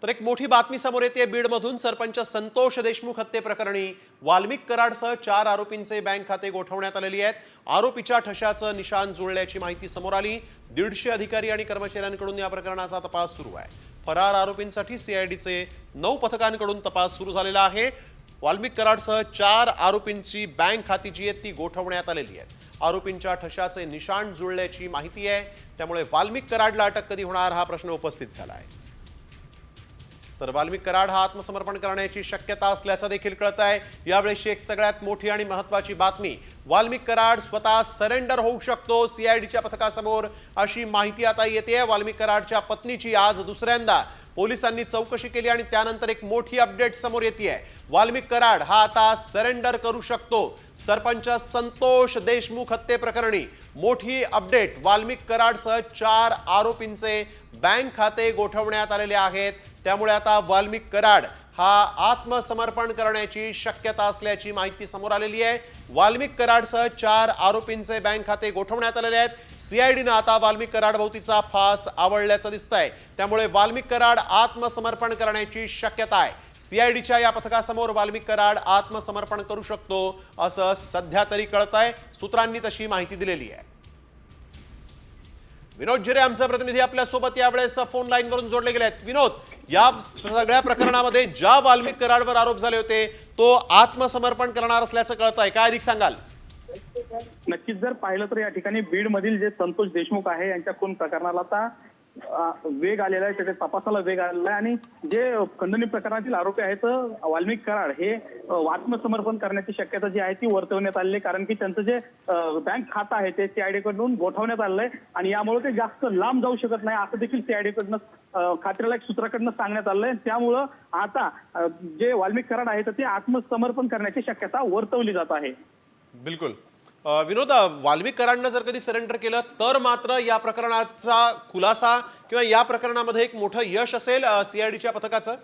तर एक मोठी बातमी समोर येते बीडमधून। सरपंच संतोष देशमुख हत्ये प्रकरणी वाल्मिक कराडसह 4 आरोपींचे बँक खाते गोठवण्यात आलेली आहेत। आरोपीच्या ठशाचं निशाण जुळल्याची माहिती समोर आली। 150 अधिकारी आणि कर्मचाऱ्यांकडून या प्रकरणाचा तपास सुरू आहे। फरार आरोपींसाठी सीआयडीचे 9 पथकांकडून तपास सुरू झालेला आहे। वाल्मिक कराडसह 4 आरोपींची बँक खाती जी आहेत ती गोठवण्यात आलेली आहेत। आरोपींच्या ठशाचे निशाण जुळल्याची माहिती आहे, त्यामुळे वाल्मिक कराडला अटक कधी होणार हा प्रश्न उपस्थित झाला आहे। तर वाल्मिक कराड हा आत्मसमर्पण करण्याची शक्यता असल्याचं देखील कळत आहे। यावेळेची एक सगळ्यात मोठी आणि महत्त्वाची बातमी, वाल्मिक कराड स्वतः सरेंडर होऊ शकतो सीआयडीच्या पथकासमोर, अशी माहिती आता येते। वाल्मिक कराडच्या पत्नीची आज दुसऱ्यांदा पोलिसांनी चौकशी केली आणि त्यानंतर एक मोठी अपडेट समोर येते। वाल्मिक कराड हा आता सरेंडर करू शकतो। सरपंच संतोष देशमुख हत्ये प्रकरणी मोठी अपडेट, वाल्मिक कराडसह 4 आरोपींचे बँक खाते गोठवण्यात आलेले आहेत। त्यामुळे आता वाल्मिक कराड हा आत्मसमर्पण करण्याची शक्यता असल्याची माहिती समोर आलेली आहे। वाल्मिक कराडसह 4 आरोपींचे बँक खाते गोठवण्यात आलेले आहेत। सीआयडीने आता वाल्मिक कराड भोवतीचा फास आवळल्याचं दिसतंय, त्यामुळे वाल्मिक कराड आत्मसमर्पण करण्याची शक्यता आहे। सीआयडीच्या या पथकासमोर वाल्मिक कराड आत्मसमर्पण करू शकतो असं सध्या तरी कळतंय। सूत्रांनी तशी माहिती दिलेली आहे। विनोद जिरे आमचे प्रतिनिधी आपल्या सोबत यावेळेस फोन लाईन वरून जोडले गेले आहेत। विनोद, या सगळ्या प्रकरणामध्ये ज्या वाल्मिक कराडवर आरोप झाले होते तो आत्मसमर्पण करणार असल्याचं कळतंय, काय अधिक सांगाल? नक्कीच जर पाहिलं तर या ठिकाणी बीड मधील जे संतोष देशमुख आहे यांच्या खून प्रकरणाला आता वेग आलेला आहे, त्याच्या तपासाला वेग आलेला आहे आणि जे खंडणी प्रकरणातील आरोपी आहेत वाल्मिक कराड हे आत्मसमर्पण करण्याची शक्यता जी आहे ती वर्तवण्यात आलेली आहे। कारण की त्यांचं जे बँक खातं आहे ते सीआयडी कडून गोठवण्यात आलेलं आहे आणि यामुळे ते जास्त लांब जाऊ शकत नाही असं देखील सीआयडी कडनं खात्याला एक सूत्राकडनं सांगण्यात आलंय। त्यामुळं आता जे वाल्मिक कराड आहेत ते आत्मसमर्पण करण्याची शक्यता वर्तवली जात आहे। बिलकुल विनोद, वाल्मिक कराडनं जर कधी सरेंडर केलं तर मात्र या प्रकरणाचा खुलासा किंवा या प्रकरणामध्ये एक मोठं यश असेल सीआयडीच्या पथकाचं।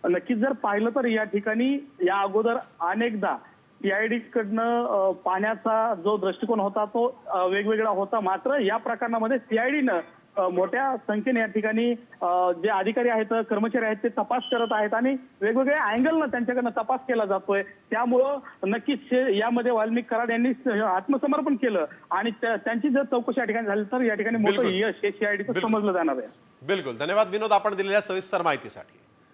नक्कीच जर पाहिलं तर या ठिकाणी या अगोदर अनेकदा सीआयडी कडनं पाहण्याचा जो दृष्टिकोन होता तो वेगवेगळा होता, मात्र या प्रकरणामध्ये सीआयडीनं मोठ्या संख्येने या ठिकाणी जे अधिकारी आहेत कर्मचारी आहेत ते तपास करत आहेत आणि वेगवेगळ्या अँगलनं त्यांच्याकडनं तपास केला जातोय। त्यामुळं नक्कीच यामध्ये वाल्मिक कराड यांनी आत्मसमर्पण केलं आणि त्यांची जर चौकशी या ठिकाणी झाली तर या ठिकाणी मोठं यश हे सीआयडीचं समजलं जाणार आहे। बिलकुल, धन्यवाद विनोद आपण दिलेल्या सविस्तर माहितीसाठी।